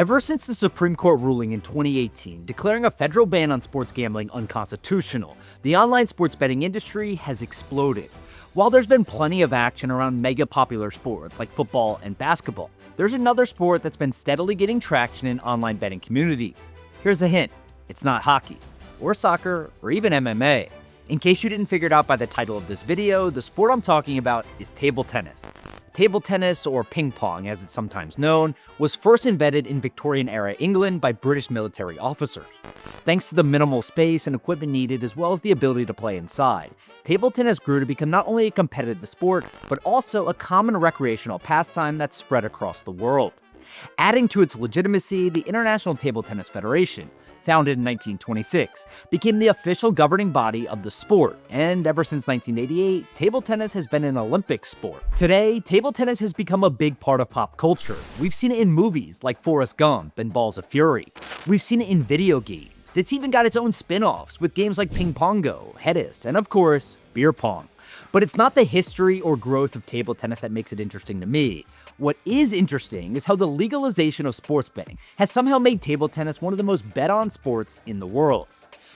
Ever since the Supreme Court ruling in 2018 declaring a federal ban on sports gambling unconstitutional, the online sports betting industry has exploded. While there's been plenty of action around mega popular sports like football and basketball, there's another sport that's been steadily getting traction in online betting communities. Here's a hint: it's not hockey, or soccer, or even MMA. In case you didn't figure it out by the title of this video, the sport I'm talking about is table tennis. Table tennis, or ping pong as it's sometimes known, was first invented in Victorian-era England by British military officers. Thanks to the minimal space and equipment needed as well as the ability to play inside, table tennis grew to become not only a competitive sport, but also a common recreational pastime that spread across the world. Adding to its legitimacy, the International Table Tennis Federation, founded in 1926, became the official governing body of the sport, and ever since 1988, table tennis has been an Olympic sport. Today, table tennis has become a big part of pop culture. We've seen it in movies like Forrest Gump and Balls of Fury. We've seen it in video games. It's even got its own spin-offs with games like Ping Pongo, Hedis, and of course, Beer Pong. But it's not the history or growth of table tennis that makes it interesting to me. What is interesting is how the legalization of sports betting has somehow made table tennis one of the most bet-on sports in the world.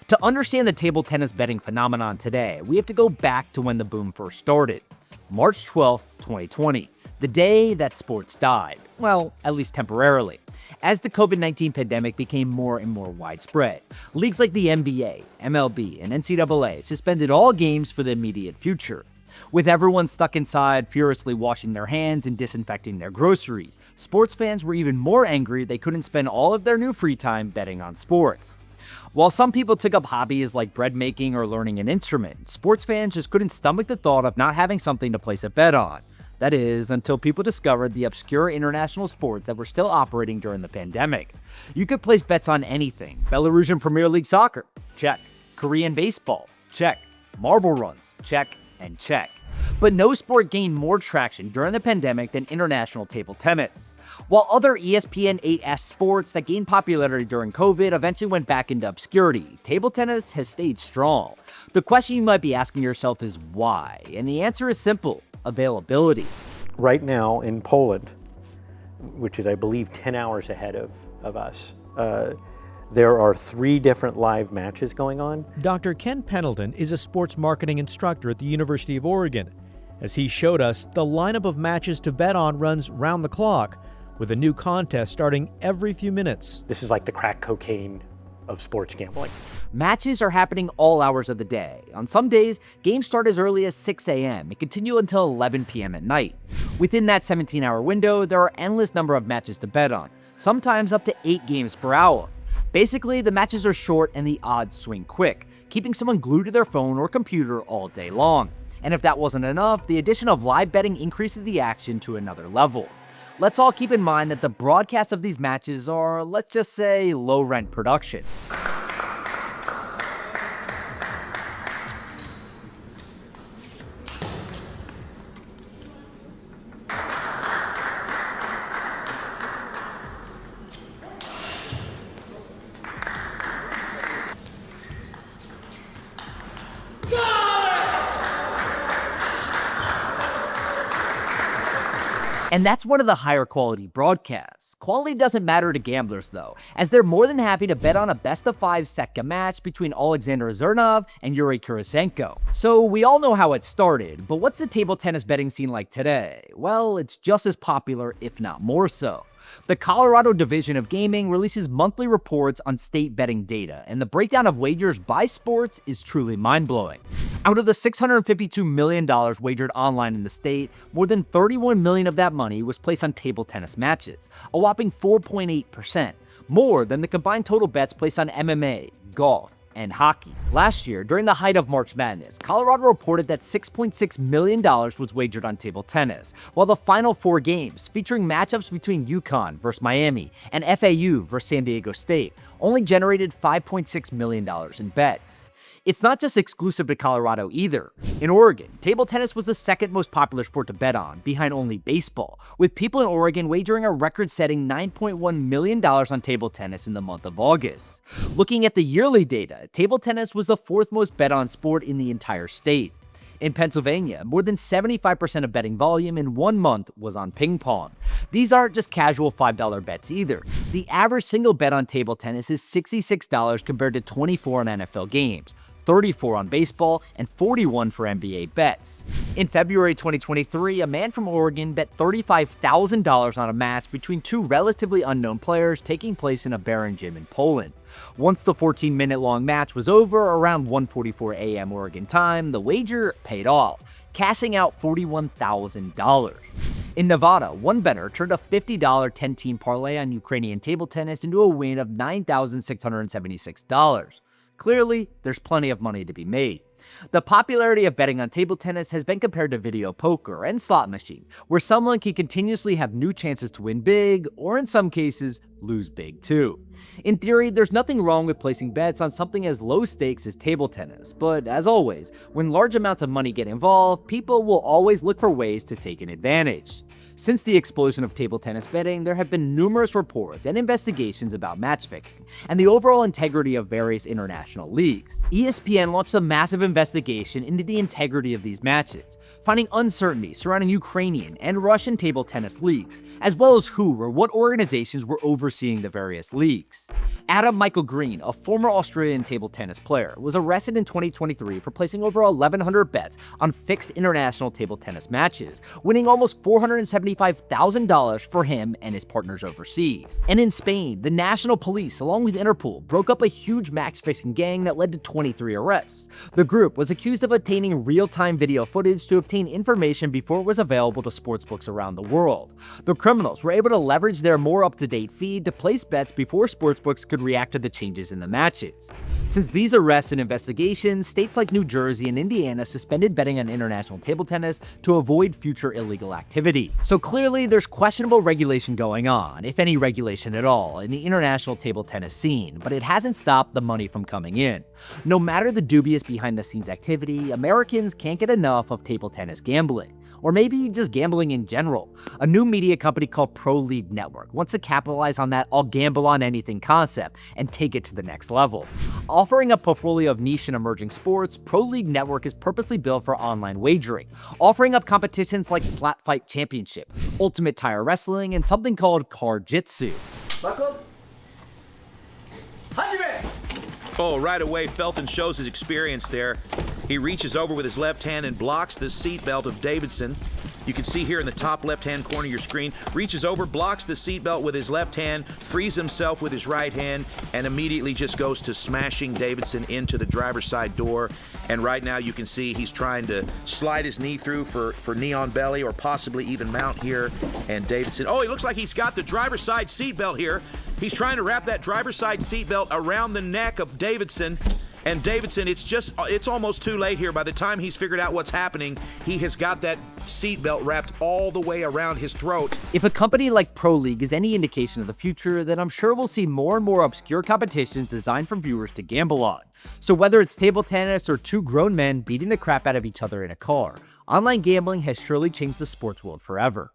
To understand the table tennis betting phenomenon today, we have to go back to when the boom first started. March 12, 2020, the day that sports died. Well, at least temporarily. As the COVID-19 pandemic became more and more widespread, leagues like the NBA, MLB, and NCAA suspended all games for the immediate future. With everyone stuck inside, furiously washing their hands and disinfecting their groceries, sports fans were even more angry they couldn't spend all of their new free time betting on sports. While some people took up hobbies like bread making or learning an instrument, sports fans just couldn't stomach the thought of not having something to place a bet on. That is, until people discovered the obscure international sports that were still operating during the pandemic. You could place bets on anything: Belarusian Premier League soccer, check. Korean baseball, check. Marble runs, check and check. But no sport gained more traction during the pandemic than international table tennis. While other ESPN 8S sports that gained popularity during COVID eventually went back into obscurity, table tennis has stayed strong. The question you might be asking yourself is why? And the answer is simple: availability. Right now in Poland, which is I believe 10 hours ahead of us, there are 3 different live matches going on. Dr. Ken Pendleton is a sports marketing instructor at the University of Oregon. As he showed us, the lineup of matches to bet on runs round the clock, with a new contest starting every few minutes. This is like the crack cocaine of sports gambling. Matches are happening all hours of the day. On some days, games start as early as 6 a.m. and continue until 11 p.m. at night. Within that 17-hour window, there are endless number of matches to bet on, sometimes up to 8 games per hour. Basically, the matches are short and the odds swing quick, keeping someone glued to their phone or computer all day long. And if that wasn't enough, the addition of live betting increases the action to another level. Let's all keep in mind that the broadcasts of these matches are, let's just say, low-rent productions. And that's one of the higher quality broadcasts. Quality doesn't matter to gamblers though, as they're more than happy to bet on a best-of-5 Setka match between Alexander Zhirnov and Yuri Kurisenko. So we all know how it started, but what's the table tennis betting scene like today? Well, it's just as popular, if not more so. The Colorado Division of Gaming releases monthly reports on state betting data, and the breakdown of wagers by sports is truly mind-blowing. Out of the $652 million wagered online in the state, more than $31 million of that money was placed on table tennis matches, a whopping 4.8%, more than the combined total bets placed on MMA, golf, and hockey. Last year, during the height of March Madness, Colorado reported that $6.6 million was wagered on table tennis, while the final 4 games, featuring matchups between UConn versus Miami and FAU versus San Diego State, only generated $5.6 million in bets. It's not just exclusive to Colorado either. In Oregon, table tennis was the second most popular sport to bet on, behind only baseball, with people in Oregon wagering a record-setting $9.1 million on table tennis in the month of August. Looking at the yearly data, table tennis was the 4th most bet on sport in the entire state. In Pennsylvania, more than 75% of betting volume in 1 month was on ping pong. These aren't just casual $5 bets either. The average single bet on table tennis is $66 compared to 24 on NFL games, 34 on baseball, and 41 for NBA bets. In February 2023, a man from Oregon bet $35,000 on a match between two relatively unknown players taking place in a barren gym in Poland. Once the 14-minute-long match was over, around 1:44 a.m. Oregon time, the wager paid off, cashing out $41,000. In Nevada, one bettor turned a $50 10-team parlay on Ukrainian table tennis into a win of $9,676. Clearly, there's plenty of money to be made. The popularity of betting on table tennis has been compared to video poker and slot machines, where someone can continuously have new chances to win big, or in some cases, lose big too. In theory, there's nothing wrong with placing bets on something as low stakes as table tennis, but as always, when large amounts of money get involved, people will always look for ways to take an advantage. Since the explosion of table tennis betting, there have been numerous reports and investigations about match fixing and the overall integrity of various international leagues. ESPN launched a massive investigation into the integrity of these matches, finding uncertainty surrounding Ukrainian and Russian table tennis leagues, as well as who or what organizations were overseeing the various leagues. Adam Michael Green, a former Australian table tennis player, was arrested in 2023 for placing over 1,100 bets on fixed international table tennis matches, winning almost $475,000 for him and his partners overseas. And in Spain, the national police, along with Interpol, broke up a huge match-fixing gang that led to 23 arrests. The group was accused of obtaining real-time video footage to obtain information before it was available to sportsbooks around the world. The criminals were able to leverage their more up-to-date feed to place bets before sportsbooks could react to the changes in the matches. Since these arrests and investigations, states like New Jersey and Indiana suspended betting on international table tennis to avoid future illegal activity. So clearly there's questionable regulation going on, if any regulation at all, in the international table tennis scene, but it hasn't stopped the money from coming in. No matter the dubious behind-the-scenes activity, Americans can't get enough of table tennis gambling. Or maybe just gambling in general. A new media company called Pro League Network wants to capitalize on that "I'll gamble on anything" concept and take it to the next level. Offering a portfolio of niche and emerging sports, Pro League Network is purposely built for online wagering, offering up competitions like Slap Fight Championship, Ultimate Tire Wrestling, and something called Car Jitsu. Buckle. Oh, right away, Felton shows his experience there. He reaches over with his left hand and blocks the seatbelt of Davidson. You can see here in the top left-hand corner of your screen, reaches over, blocks the seatbelt with his left hand, frees himself with his right hand, and immediately just goes to smashing Davidson into the driver's side door. And right now you can see he's trying to slide his knee through for knee on belly or possibly even mount here. And Davidson, oh, he looks like he's got the driver's side seatbelt here. He's trying to wrap that driver's side seatbelt around the neck of Davidson. And Davidson, it's almost too late here. By the time he's figured out what's happening, he has got that seatbelt wrapped all the way around his throat. If a company like Pro League is any indication of the future, then I'm sure we'll see more and more obscure competitions designed for viewers to gamble on. So whether it's table tennis or two grown men beating the crap out of each other in a car, online gambling has surely changed the sports world forever.